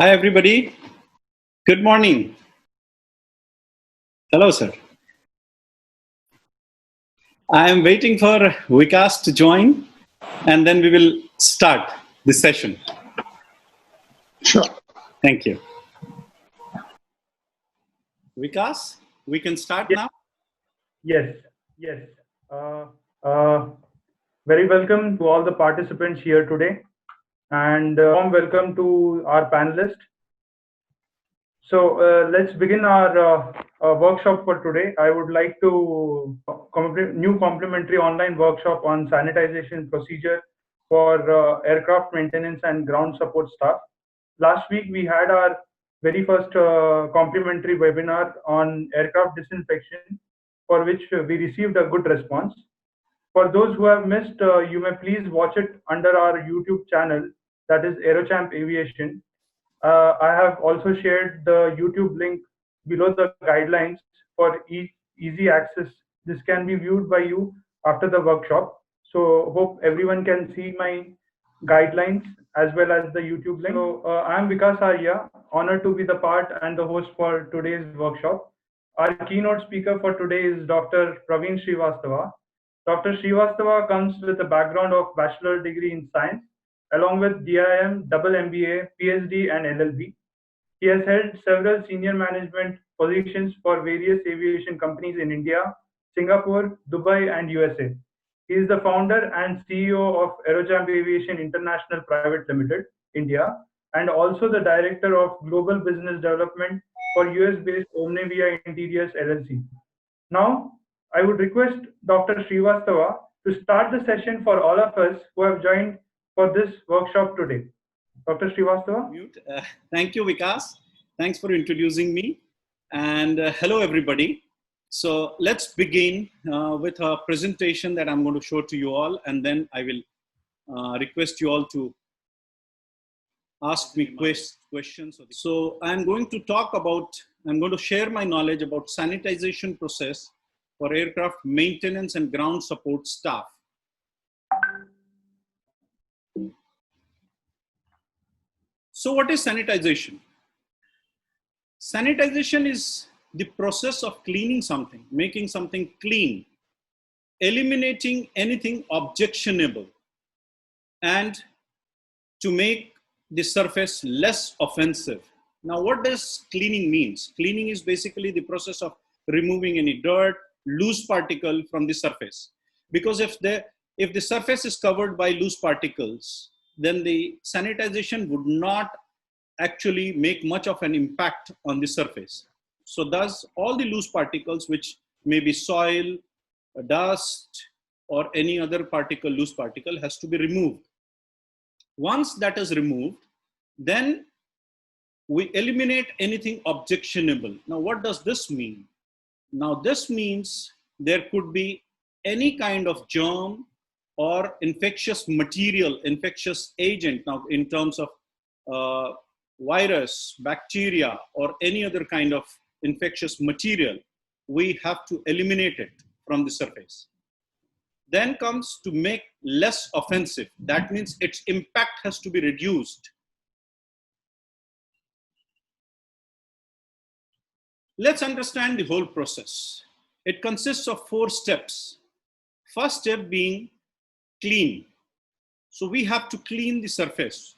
Hi, everybody. Good morning. Hello, sir. I am waiting for Vikas to join, and then we will start this session. Sure. Thank you. Vikas, we can start now? Yes, yes. Uh, uh, Very welcome to all the participants here today, and warm welcome to our panelists. So let's begin our workshop for today. I would like to new complimentary online workshop on sanitization procedure for aircraft maintenance and ground support staff. Last week we had our very first complimentary webinar on aircraft disinfection, for which we received a good response. For those who have missed, you may please watch it under our YouTube channel, that is Aerochamp Aviation. I have also shared the YouTube link below the guidelines for easy access. This can be viewed by you after the workshop. So hope everyone can see my guidelines as well as the YouTube link. So I'm Vikas Arya, honored to be the part and the host for today's workshop. Our keynote speaker for today is Dr. Praveen Srivastava. Dr. Srivastava comes with a background of bachelor degree in science, along with DIM, double MBA, PhD, and LLB. He has held several senior management positions for various aviation companies in India, Singapore, Dubai, and USA. He is the founder and CEO of Aerojamp Aviation International Private Limited, India, and also the director of global business development for US-based Omnivia Interiors LLC. Now, I would request Dr. Srivastava to start the session for all of us who have joined for this workshop today. Dr. Srivastava? Thank you, Vikas. Thanks for introducing me. And hello, everybody. So let's begin with a presentation that I'm going to show to you all, and then I will request you all to ask me questions. So I'm going to share my knowledge about sanitization process for aircraft maintenance and ground support staff. So what is sanitization? Sanitization is the process of cleaning something, making something clean, eliminating anything objectionable, and to make the surface less offensive. Now, what does cleaning means? Cleaning is basically the process of removing any dirt, loose particle from the surface. Because if the surface is covered by loose particles, then the sanitization would not actually make much of an impact on the surface. So thus, all the loose particles, which may be soil, dust, or any other particle, loose particle, has to be removed. Once that is removed, then we eliminate anything objectionable. Now, what does this mean? Now, this means there could be any kind of germ or infectious material, infectious agent. Now, in terms of virus, bacteria, or any other kind of infectious material, we have to eliminate it from the surface. Then comes to make less offensive. That means its impact has to be reduced. Let's understand the whole process. It consists of 4 steps. First step being clean. So we have to clean the surface.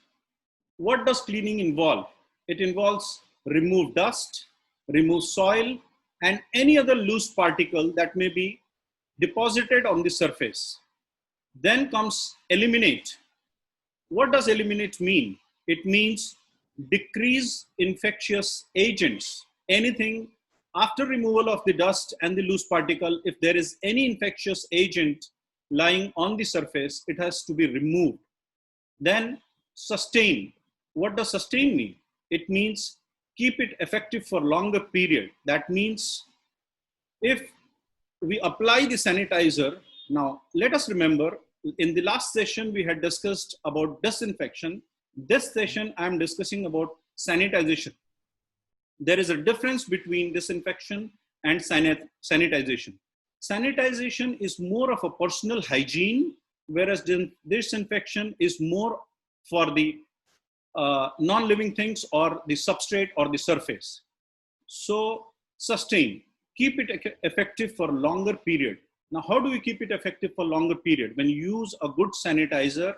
What does cleaning involve? It involves remove dust, remove soil, and any other loose particle that may be deposited on the surface. Then comes eliminate. What does eliminate mean? It means decrease infectious agents. Anything after removal of the dust and the loose particle, if there is any infectious agent lying on the surface, it has to be removed. Then sustain. What does sustain mean? It means keep it effective for longer period. That means if we apply the sanitizer, now let us remember in the last session we had discussed about disinfection. This session I am discussing about sanitization. There is a difference between disinfection and sanitization. Sanitization is more of a personal hygiene, whereas disinfection is more for the non-living things or the substrate or the surface. So sustain, keep it effective for longer period. Now, how do we keep it effective for longer period? When you use a good sanitizer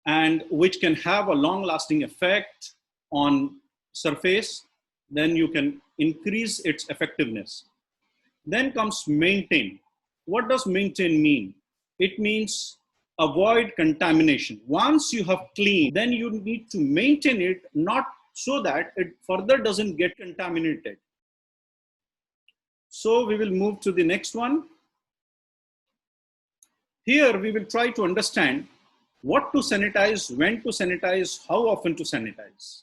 and which can have a long lasting effect on surface, then you can increase its effectiveness. Then comes maintain. What does maintain mean? It means avoid contamination. Once you have cleaned, then you need to maintain it, not so that it further doesn't get contaminated. So we will move to the next one. Here we will try to understand what to sanitize, when to sanitize, how often to sanitize.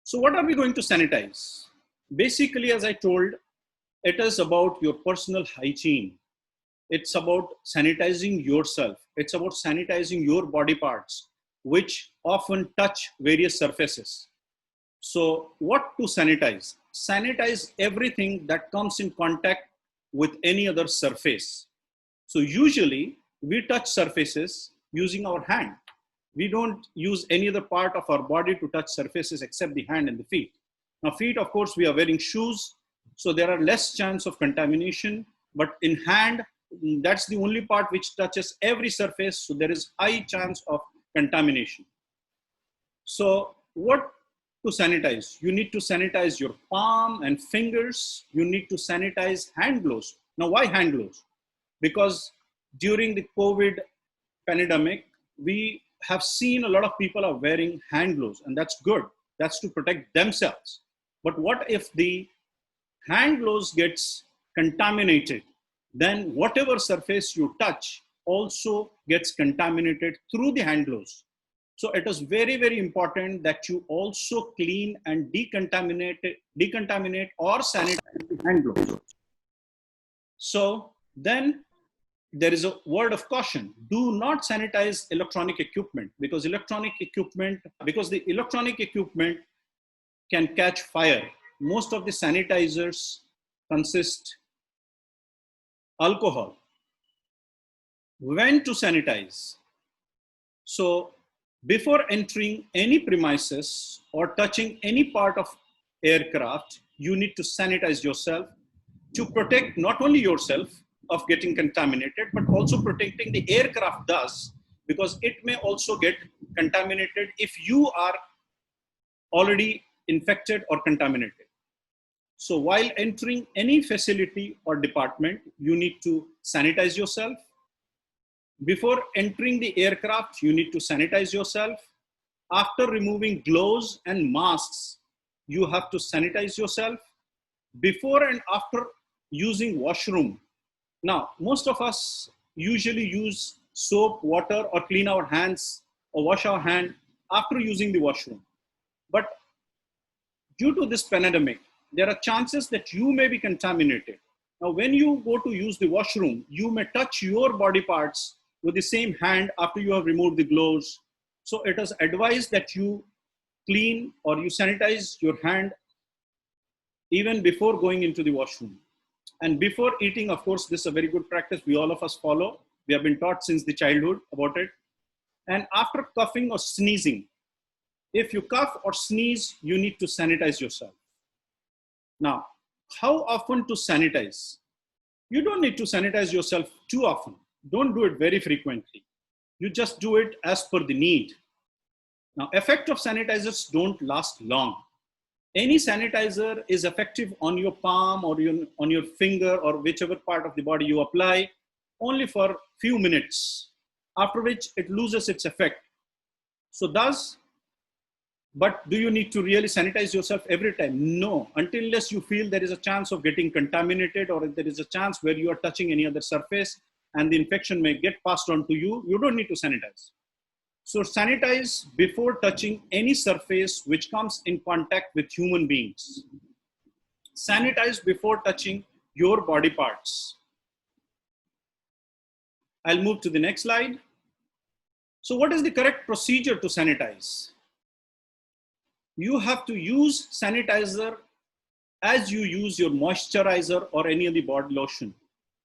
So what are we going to sanitize? Basically, as I told, it is about your personal hygiene. It's about sanitizing yourself. It's about sanitizing your body parts, which often touch various surfaces. So what to sanitize? Sanitize everything that comes in contact with any other surface. So usually we touch surfaces using our hand. We don't use any other part of our body to touch surfaces except the hand and the feet. Now feet, of course, we are wearing shoes, so there are less chance of contamination, but in hand, that's the only part which touches every surface, so there is high chance of contamination. So what to sanitize? You need to sanitize your palm and fingers. You need to sanitize hand gloves. Now why hand gloves? Because during the COVID pandemic, we have seen a lot of people are wearing hand gloves, and that's good. That's to protect themselves. But what if the hand gloves gets contaminated? Then whatever surface you touch also gets contaminated through the hand gloves. So it is very, very important that you also clean and decontaminate or sanitize the hand gloves. So then there is a word of caution. Do not sanitize electronic equipment, because the electronic equipment can catch fire. Most of the sanitizers consist alcohol. When to sanitize? So before entering any premises or touching any part of aircraft, you need to sanitize yourself to protect not only yourself of getting contaminated, but also protecting the aircraft does, because it may also get contaminated if you are already infected or contaminated. So while entering any facility or department, you need to sanitize yourself. Before entering the aircraft, you need to sanitize yourself. After removing gloves and masks, you have to sanitize yourself. Before and after using washroom. Now, most of us usually use soap, water, or clean our hands or wash our hand after using the washroom. But due to this pandemic, there are chances that you may be contaminated. Now, when you go to use the washroom, you may touch your body parts with the same hand after you have removed the gloves. So it is advised that you clean or you sanitize your hand even before going into the washroom. And before eating, of course, this is a very good practice we all of us follow. We have been taught since the childhood about it. And after coughing or sneezing, if you cough or sneeze, you need to sanitize yourself. Now, how often to sanitize? You don't need to sanitize yourself too often. Don't do it very frequently. You just do it as per the need. Now, effect of sanitizers don't last long. Any sanitizer is effective on your palm or on your finger or whichever part of the body you apply only for a few minutes, after which it loses its effect. So but do you need to really sanitize yourself every time? No, unless you feel there is a chance of getting contaminated or if there is a chance where you are touching any other surface and the infection may get passed on to you, you don't need to sanitize. So sanitize before touching any surface which comes in contact with human beings. Sanitize before touching your body parts. I'll move to the next slide. So what is the correct procedure to sanitize? You have to use sanitizer as you use your moisturizer or any other body lotion.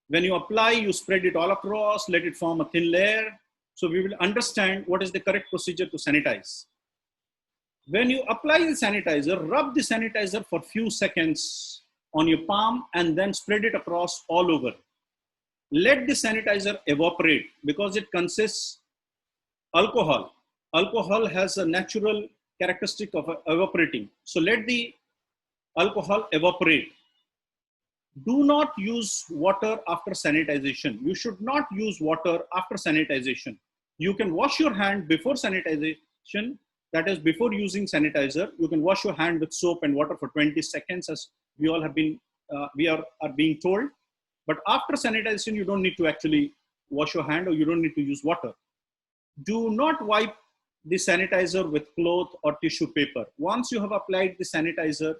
When you apply, you spread it all across, let it form a thin layer. So we will understand what is the correct procedure to sanitize. When you apply the sanitizer, rub the sanitizer for few seconds on your palm and then spread it across all over. Let the sanitizer evaporate because it consists alcohol. Alcohol has a natural characteristic of evaporating. So let the alcohol evaporate. Do not use water after sanitization. You should not use water after sanitization. You can wash your hand before sanitization. That is, before using sanitizer, you can wash your hand with soap and water for 20 seconds, as we all have been, we are being told. But after sanitization, you don't need to actually wash your hand, or you don't need to use water. Do not wipe the sanitizer with cloth or tissue paper. Once you have applied the sanitizer,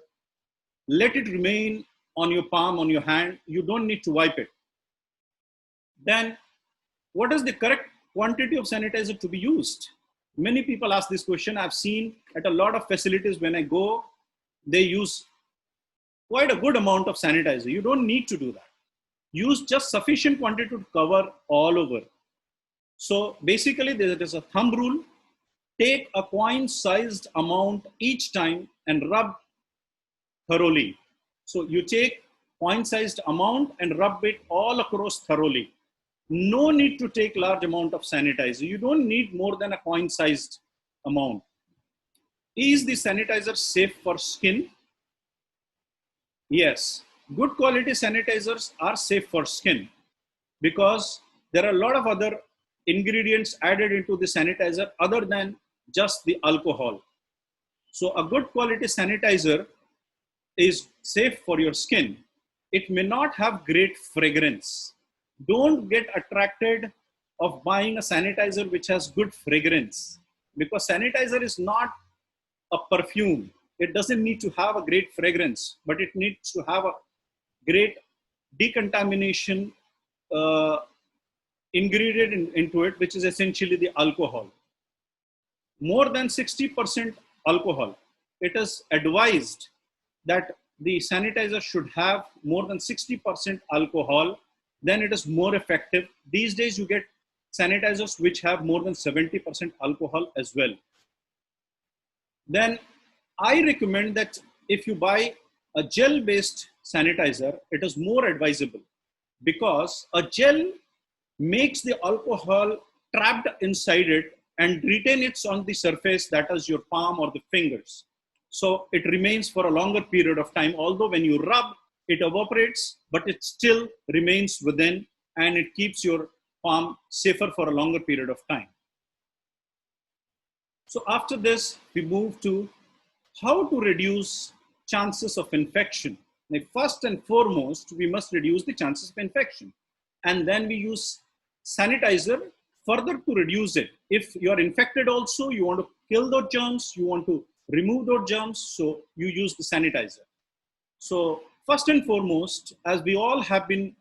let it remain on your palm, on your hand. You don't need to wipe it. Then, what is the correct quantity of sanitizer to be used? Many people ask this question. I've seen at a lot of facilities when I go, they use quite a good amount of sanitizer. You don't need to do that. Use just sufficient quantity to cover all over. So basically there is a thumb rule. Take a coin-sized amount each time and rub thoroughly. So you take coin-sized amount and rub it all across thoroughly. No need to take large amount of sanitizer. You don't need more than a coin-sized amount. Is the sanitizer safe for skin? Yes, good quality sanitizers are safe for skin because there are a lot of other ingredients added into the sanitizer other than just the alcohol. So a good quality sanitizer is safe for your skin. It may not have great fragrance. Don't get attracted of buying a sanitizer which has good fragrance, because sanitizer is not a perfume. It doesn't need to have a great fragrance, but it needs to have a great decontamination ingredient into it, which is essentially the alcohol. More than 60% alcohol. It is advised that the sanitizer should have more than 60% alcohol, then it is more effective. These days you get sanitizers which have more than 70% alcohol as well. Then I recommend that if you buy a gel-based sanitizer, it is more advisable because a gel makes the alcohol trapped inside it and retain it on the surface, that is your palm or the fingers. So it remains for a longer period of time. Although when you rub, it evaporates, but it still remains within and it keeps your palm safer for a longer period of time. So after this, we move to how to reduce chances of infection. Now, first and foremost, we must reduce the chances of infection. And then we use sanitizer further to reduce it. If you're infected also, you want to kill those germs, you want to remove those germs, so you use the sanitizer. So first and foremost, as we all have been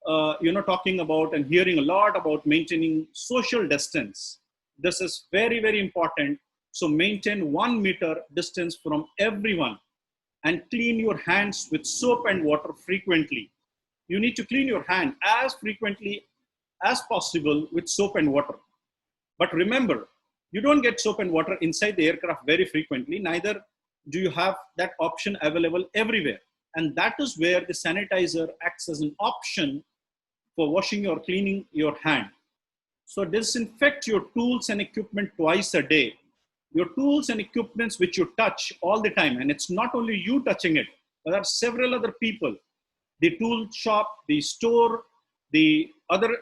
talking about and hearing a lot about maintaining social distance, this is very, very important. So maintain 1 meter distance from everyone and clean your hands with soap and water frequently. You need to clean your hand as frequently as possible with soap and water. But remember, you don't get soap and water inside the aircraft very frequently, neither do you have that option available everywhere. And that is where the sanitizer acts as an option for washing or cleaning your hand. So disinfect your tools and equipment twice a day. Your tools and equipments which you touch all the time, and it's not only you touching it, there are several other people. The tool shop, the store, the other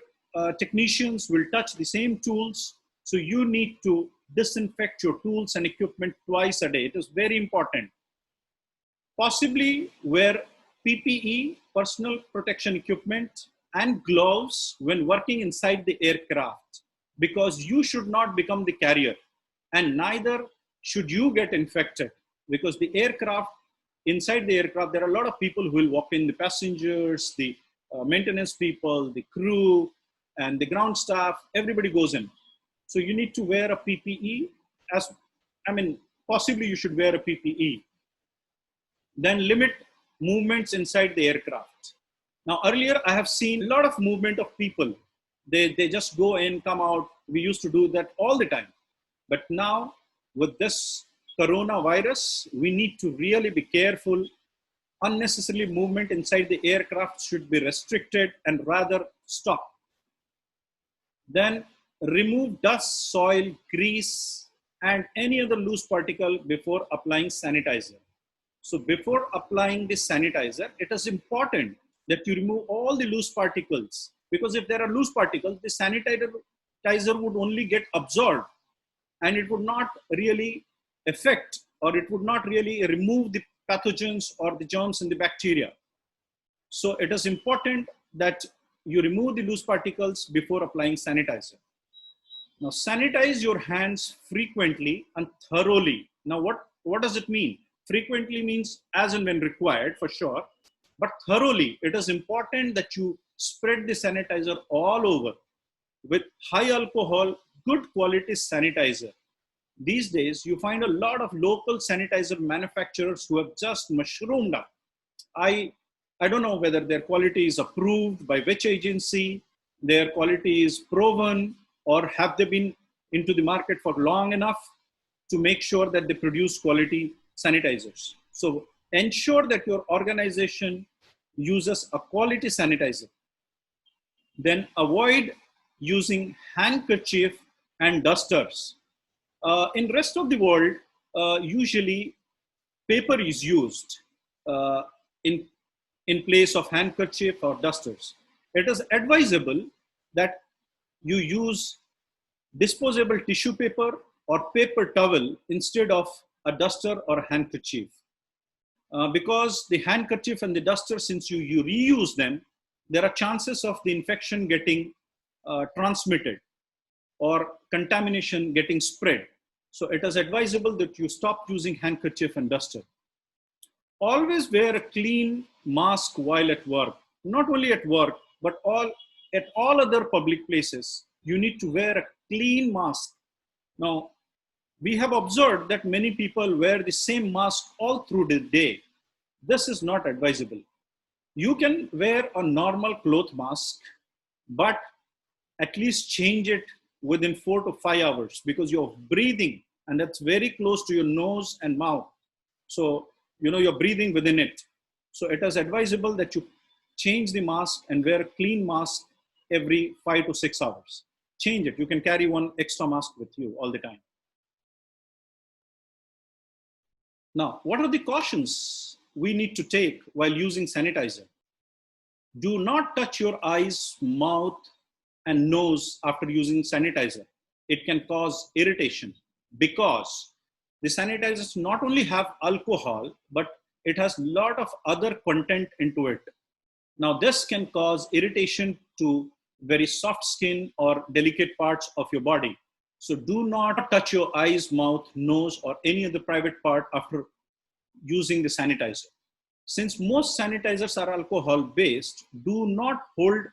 technicians will touch the same tools. So you need to disinfect your tools and equipment twice a day. It is very important. Possibly wear PPE, personal protection equipment, and gloves when working inside the aircraft, because you should not become the carrier and neither should you get infected, because the aircraft, inside the aircraft, there are a lot of people who will walk in, the passengers, the maintenance people, the crew, and the ground staff, everybody goes in. So you need to wear a PPE, possibly you should wear a PPE. Then limit movements inside the aircraft. Now earlier I have seen a lot of movement of people. They just go in, come out. We used to do that all the time. But now with this coronavirus, we need to really be careful. Unnecessary movement inside the aircraft should be restricted and rather stop. Then remove dust, soil, grease, and any other loose particle before applying sanitizer. So before applying the sanitizer, it is important that you remove all the loose particles, because if there are loose particles, the sanitizer would only get absorbed and it would not really affect, or it would not really remove the pathogens or the germs and the bacteria. So it is important that you remove the loose particles before applying sanitizer. Now sanitize your hands frequently and thoroughly. Now what does it mean? Frequently means as and when required, for sure, but thoroughly. It is important that you spread the sanitizer all over with high alcohol, good quality sanitizer. These days, you find a lot of local sanitizer manufacturers who have just mushroomed up. I don't know whether their quality is approved by which agency, their quality is proven, or have they been into the market for long enough to make sure that they produce quality sanitizers. So ensure that your organization uses a quality sanitizer. Then avoid using handkerchief and dusters. In rest of the world, usually paper is used in place of handkerchief or dusters. It is advisable that you use disposable tissue paper or paper towel instead of a duster or handkerchief. Because the handkerchief and the duster, since you reuse them, there are chances of the infection getting transmitted or contamination getting spread. So it is advisable that you stop using handkerchief and duster. Always wear a clean mask while at work. Not only at work, but at all other public places, you need to wear a clean mask. Now, we have observed that many people wear the same mask all through the day. This is not advisable. You can wear a normal cloth mask, but at least change it within 4 to 5 hours, because you're breathing and that's very close to your nose and mouth. So, you're breathing within it. So it is advisable that you change the mask and wear a clean mask every 5 to 6 hours. Change it. You can carry one extra mask with you all the time. Now, what are the cautions we need to take while using sanitizer? Do not touch your eyes, mouth, and nose after using sanitizer. It can cause irritation because the sanitizers not only have alcohol, but it has a lot of other content into it. Now, this can cause irritation to very soft skin or delicate parts of your body. So do not touch your eyes, mouth, nose, or any other private part after using the sanitizer. Since most sanitizers are alcohol-based, do not hold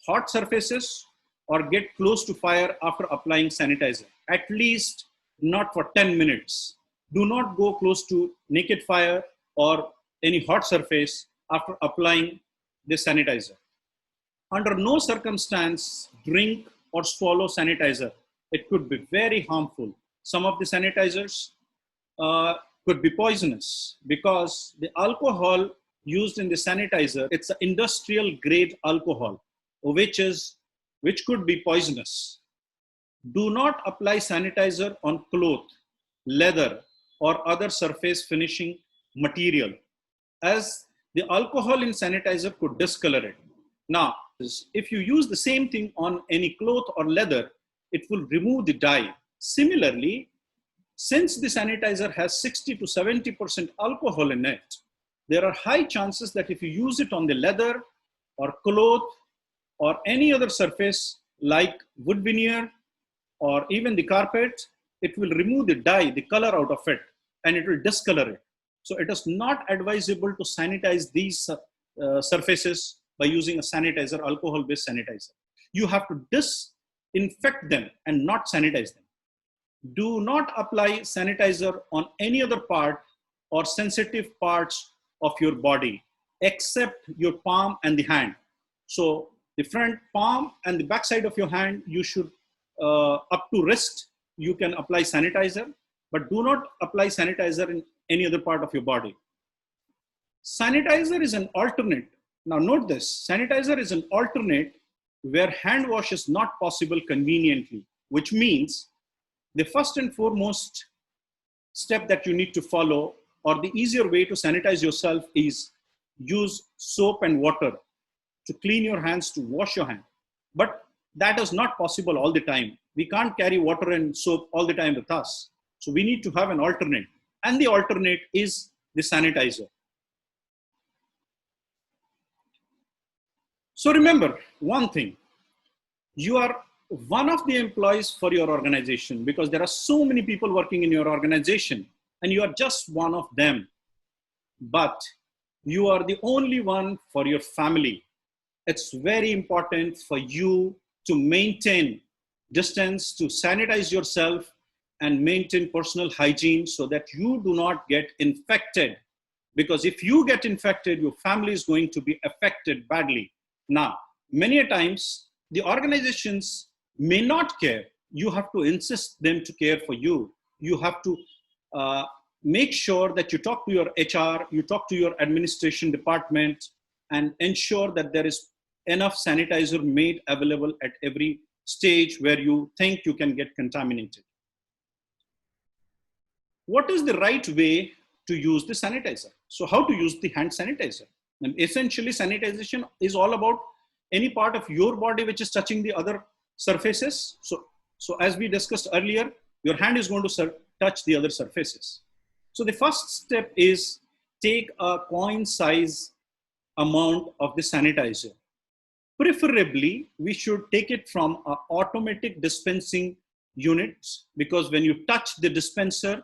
hot surfaces or get close to fire after applying sanitizer. At least not for 10 minutes. Do not go close to naked fire or any hot surface after applying the sanitizer. Under no circumstance, drink or swallow sanitizer. It could be very harmful. Some of the sanitizers could be poisonous because the alcohol used in the sanitizer, it's an industrial grade alcohol, which could be poisonous. Do not apply sanitizer on cloth, leather, or other surface finishing material, as the alcohol in sanitizer could discolor it. Now, if you use the same thing on any cloth or leather, it will remove the dye. Similarly, since the sanitizer has 60 to 70% alcohol in it, there are high chances that if you use it on the leather or cloth or any other surface like wood veneer or even the carpet, it will remove the dye, the color out of it, and it will discolor it. So it is not advisable to sanitize these surfaces by using a sanitizer, alcohol-based sanitizer. You have to disinfect them and not sanitize them. Do not apply sanitizer on any other part or sensitive parts of your body except your palm and the hand. So the front palm and the back side of your hand, you should, up to wrist, you can apply sanitizer. but do not apply sanitizer in any other part of your body. Sanitizer is an alternate. Now note this, sanitizer is an alternate where hand wash is not possible conveniently, which means the first and foremost step that you need to follow, or the easier way to sanitize yourself, is use soap and water to clean your hands, to wash your hand. But that is not possible all the time. We can't carry water and soap all the time with us. So we need to have an alternate. And the alternate is the sanitizer. So remember one thing, you are one of the employees for your organization, because there are so many people working in your organization and you are just one of them. But you are the only one for your family. It's very important for you to maintain distance, to sanitize yourself and maintain personal hygiene so that you do not get infected. Because if you get infected, your family is going to be affected badly. Now, many a times, the organizations may not care. You have to insist them to care for you. You have to make sure that you talk to your HR, you talk to your administration department, and ensure that there is enough sanitizer made available at every stage where you think you can get contaminated. What is the right way to use the sanitizer? So how to use the hand sanitizer? And essentially, sanitization is all about any part of your body which is touching the other surfaces. So as we discussed earlier, your hand is going to touch the other surfaces. So the first step is take a coin size amount of the sanitizer. Preferably, we should take it from an automatic dispensing units, because when you touch the dispenser,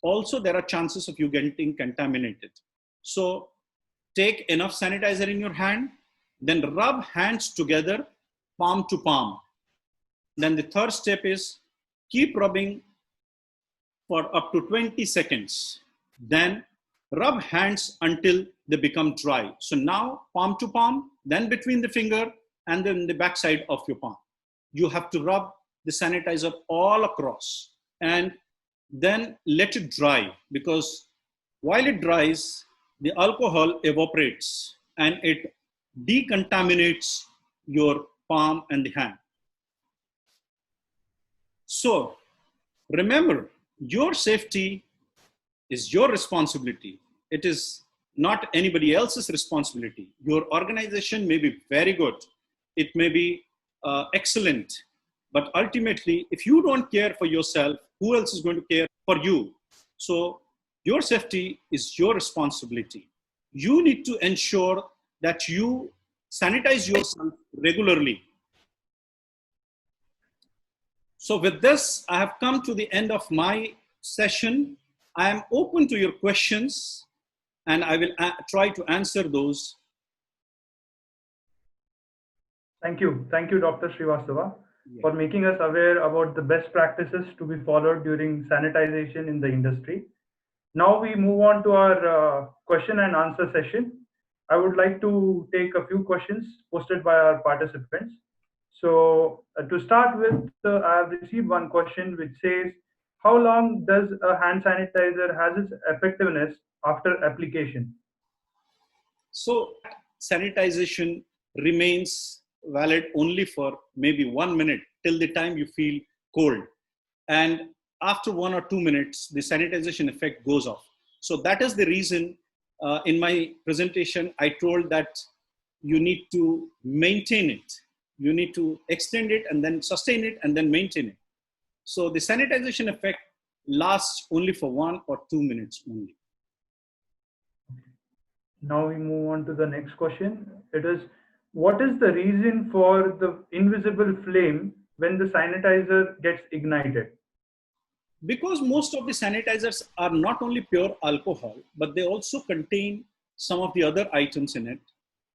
also there are chances of you getting contaminated. So take enough sanitizer in your hand, then rub hands together, palm to palm. Then the third step is keep rubbing for up to 20 seconds. Then rub hands until they become dry. So now palm to palm, then between the finger and then the backside of your palm. You have to rub the sanitizer all across and then let it dry, because while it dries, the alcohol evaporates and it decontaminates your palm and the hand. So remember, your safety is your responsibility. It is not anybody else's responsibility. Your organization may be very good. It may be excellent. But ultimately, if you don't care for yourself, who else is going to care for you? So your safety is your responsibility. You need to ensure that you sanitize yourself regularly. So with this, I have come to the end of my session. I am open to your questions and I will try to answer those. Thank you. Thank you, Dr. Srivastava, for making us aware about the best practices to be followed during sanitization in the industry. Now we move on to our question and answer session. I would like to take a few questions posted by our participants. So to start with, I have received one question which says, how long does a hand sanitizer has its effectiveness after application? So sanitization remains valid only for maybe 1 minute till the time you feel cold. And after 1 or 2 minutes, the sanitization effect goes off. So that is the reason in my presentation, I told that you need to maintain it. You need to extend it and then sustain it and then maintain it. So the sanitization effect lasts only for 1 or 2 minutes only. Now we move on to the next question. It is, what is the reason for the invisible flame when the sanitizer gets ignited? Because most of the sanitizers are not only pure alcohol, but they also contain some of the other items in it.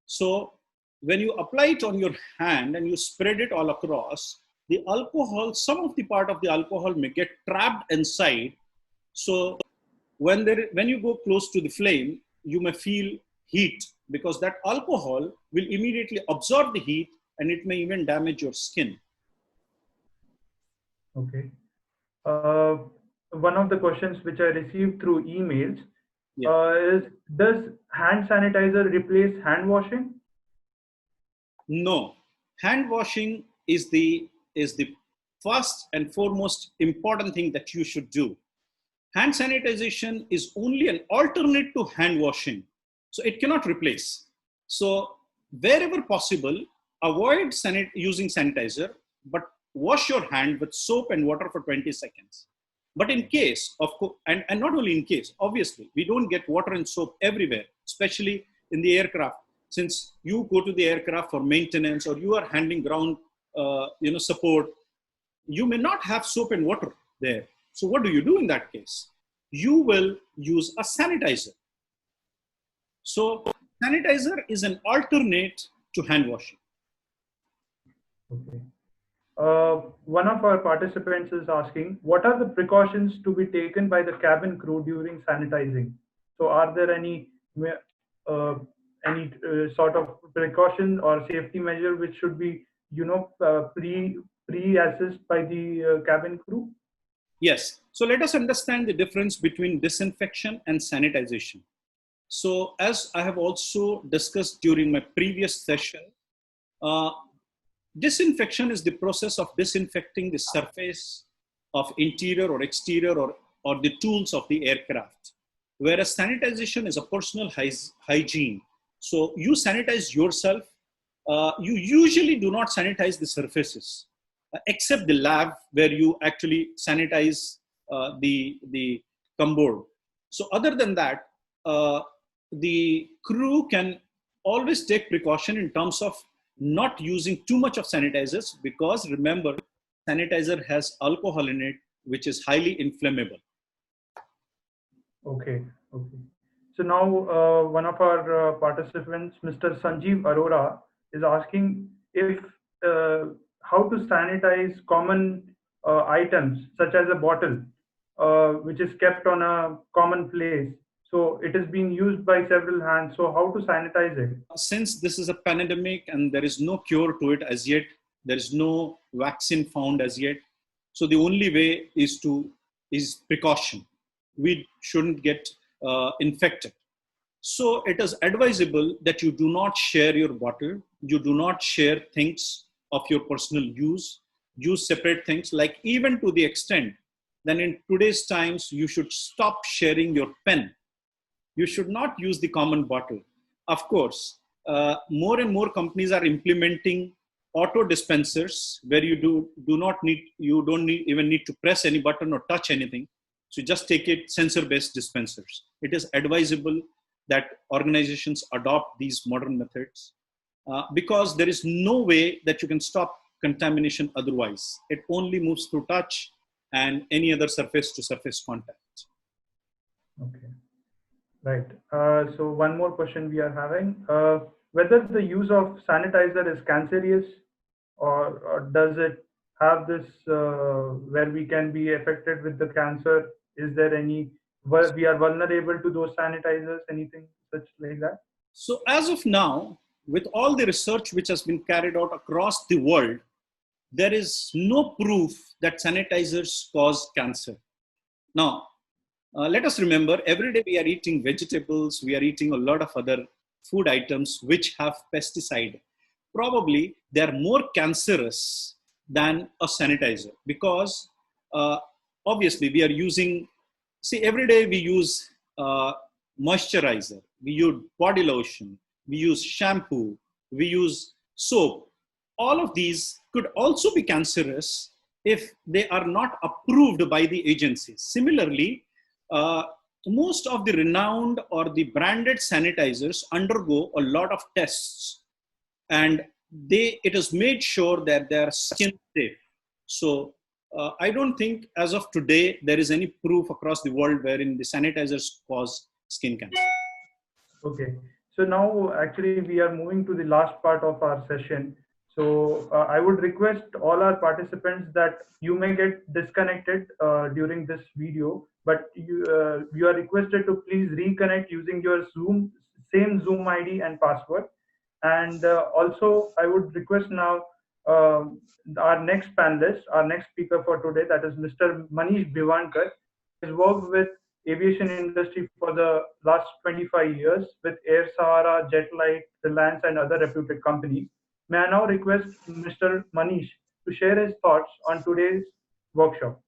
So when you apply it on your hand and you spread it all across, the alcohol, some of the part of the alcohol may get trapped inside. So when you go close to the flame, you may feel heat, because that alcohol will immediately absorb the heat and it may even damage your skin. Okay. one of the questions which I received through emails Yeah. is, does hand sanitizer replace hand washing? No, hand washing is the first and foremost important thing that you should do. Hand sanitization is only an alternate to hand washing, so it cannot replace. So wherever possible, avoid using sanitizer, but wash your hand with soap and water for 20 seconds. But in case of, and not only in case, obviously, we don't get water and soap everywhere, especially in the aircraft. Since you go to the aircraft for maintenance or you are handling ground, support, you may not have soap and water there. So what do you do in that case? You will use a sanitizer. So sanitizer is an alternate to hand washing. Okay. One of our participants is asking, what are the precautions to be taken by the cabin crew during sanitizing? So are there any sort of precaution or safety measure which should be, pre-assessed by the cabin crew? Yes. So let us understand the difference between disinfection and sanitization. So as I have also discussed during my previous session, uh, disinfection is the process of disinfecting the surface of interior or exterior or the tools of the aircraft. Whereas sanitization is a personal hygiene. So you sanitize yourself. You usually do not sanitize the surfaces, except the lab where you actually sanitize the cumboard. So other than that, the crew can always take precaution in terms of not using too much of sanitizers, because remember, sanitizer has alcohol in it, which is highly inflammable. Okay, okay. So now one of our participants, Mr. Sanjeev Arora, is asking if how to sanitize common items such as a bottle, which is kept on a common place. So it is being used by several hands. So how to sanitize it? Since this is a pandemic and there is no cure to it as yet, there is no vaccine found as yet. So the only way is precaution. We shouldn't get infected. So it is advisable that you do not share your bottle. You do not share things of your personal use. Use separate things, like even to the extent that in today's times, you should stop sharing your pen. You should not use the common bottle. Of course, more and more companies are implementing auto dispensers where you don't even need to press any button or touch anything. So just take it sensor-based dispensers. It is advisable that organizations adopt these modern methods because there is no way that you can stop contamination otherwise. It only moves through touch and any other surface to surface contact. Okay. Right. So one more question we are having, whether the use of sanitizer is cancerous, or does it have this where we can be affected with the cancer? Is there any, where we are vulnerable to those sanitizers, anything such like that? So as of now, with all the research which has been carried out across the world, there is no proof that sanitizers cause cancer. Now, let us remember, every day we are eating vegetables, we are eating a lot of other food items which have pesticide. Probably they are more cancerous than a sanitizer because obviously we are using, see, every day we use moisturizer, we use body lotion, we use shampoo, we use soap. All of these could also be cancerous if they are not approved by the agencies. Similarly, uh, most of the renowned or the branded sanitizers undergo a lot of tests, and it is made sure that they are skin safe. So I don't think as of today there is any proof across the world wherein the sanitizers cause skin cancer. Okay. So now actually we are moving to the last part of our session. So I would request all our participants that you may get disconnected during this video, but you are requested to please reconnect using your same Zoom ID and password. And also I would request now our next panelist, our next speaker for today, that is Mr. Manish Bhivankar. has worked with aviation industry for the last 25 years with Air Sahara, Jetlight, Reliance, and other reputed companies. May I now request Mr. Manish to share his thoughts on today's workshop.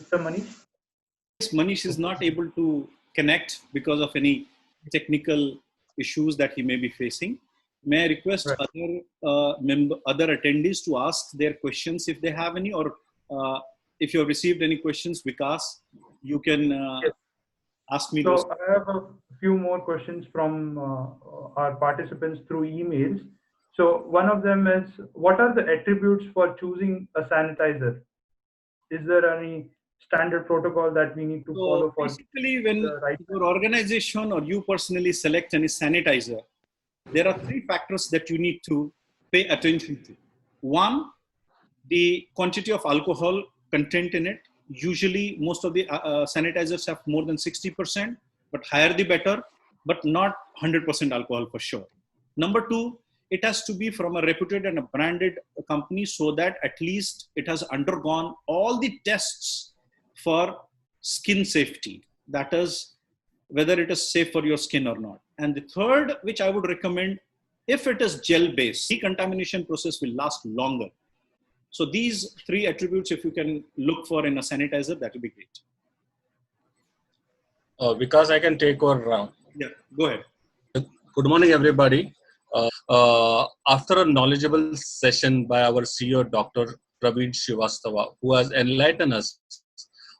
Mr. Manish? Manish is not able to connect because of any technical issues that he may be facing. May I request Right. other attendees to ask their questions if they have any, or if you have received any questions, Vikas, you can Yes. ask me those. So I have a few more questions from our participants through emails. So one of them is, what are the attributes for choosing a sanitizer? Is there any standard protocol that we need to So follow for basically, when the right? your organization or you personally select any sanitizer, there are three factors that you need to pay attention to. One, the quantity of alcohol content in it. Usually, most of the sanitizers have more than 60%, but higher the better, but not 100% alcohol for sure. Number two, it has to be from a reputed and a branded company so that at least it has undergone all the tests for skin safety. That is, whether it is safe for your skin or not. And the third, which I would recommend, if it is gel based, decontamination process will last longer. So these three attributes, if you can look for in a sanitizer, that will be great. Because I can take over. Yeah, go ahead. Good morning, everybody. After a knowledgeable session by our CEO, Dr. Praveen Srivastava, who has enlightened us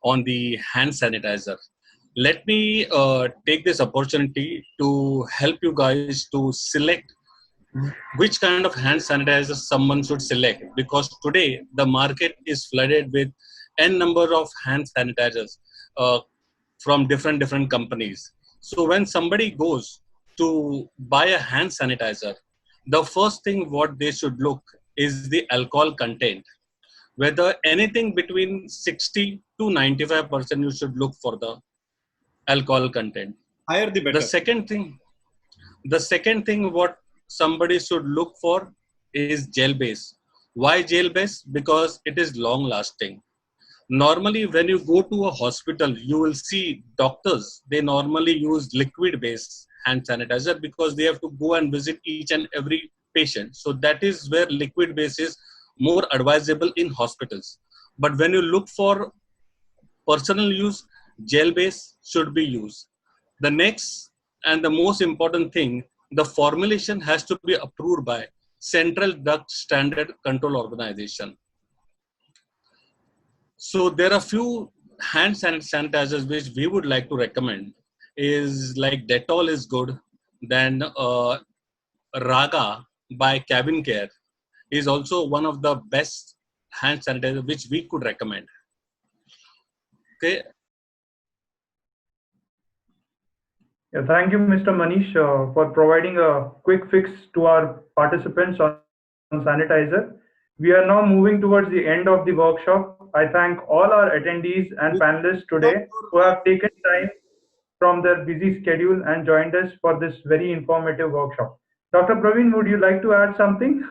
on the hand sanitizer, let me take this opportunity to help you guys to select which kind of hand sanitizer someone should select, because today the market is flooded with n number of hand sanitizers uh, from different companies. So when somebody goes to buy a hand sanitizer, the first thing what they should look is the alcohol content. Whether anything between 60 to 95%, you should look for the alcohol content. Higher the The better. second thing what somebody should look for is gel base. Why gel base? Because it is long lasting. Normally, when you go to a hospital, you will see doctors, they normally use liquid based hand sanitizer because they have to go and visit each and every patient. So that is where liquid base is more advisable in hospitals. But when you look for personal use, gel base should be used. The next and the most important thing, the formulation has to be approved by Central Drug Standard Control Organization. So there are few hand sanitizers which we would like to recommend. Is like Dettol is good. Then Raga by Cabin Care is also one of the best hand sanitizer which we could recommend. Okay. Yeah, thank you, Mr. Manish, for providing a quick fix to our participants on sanitizer. We are now moving towards the end of the workshop. I thank all our attendees and panelists today who have taken time from their busy schedule and joined us for this very informative workshop. Dr. Praveen, would you like to add something?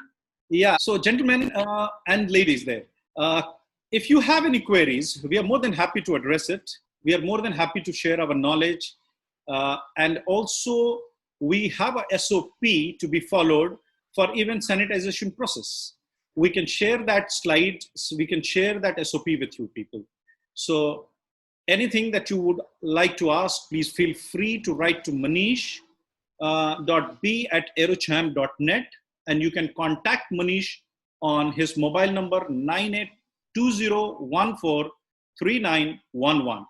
Yeah, so gentlemen and ladies there, if you have any queries, we are more than happy to address it. We are more than happy to share our knowledge. And also, we have a SOP to be followed for even sanitization process. We can share that slide, so we can share that SOP with you people. So anything that you would like to ask, please feel free to write to manish.b@aerocham.net, and you can contact Manish on his mobile number 9820143911.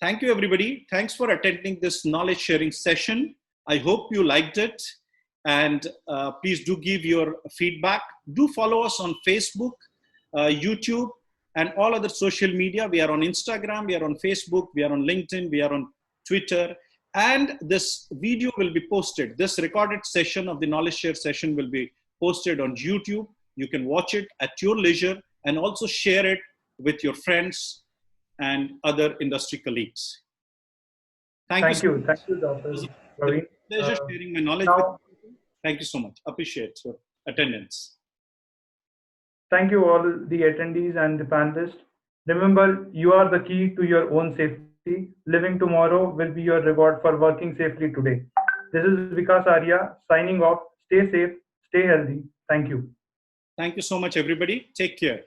Thank you, everybody. Thanks for attending this knowledge sharing session. I hope you liked it. And please do give your feedback. Do follow us on Facebook, YouTube, and all other social media. We are on Instagram, we are on Facebook, we are on LinkedIn, we are on Twitter. And this video will be posted. This recorded session of the knowledge share session will be posted on YouTube. You can watch it at your leisure and also share it with your friends and other industry colleagues. Thank you. Thank you, Dr. Praveen. Pleasure sharing my knowledge with you. Thank you so much. Appreciate your attendance. Thank you all the attendees and the panelists. Remember, you are the key to your own safety. Living tomorrow will be your reward for working safely today. This is Vikas Arya signing off. Stay safe, stay healthy. Thank you. Thank you so much, everybody. Take care.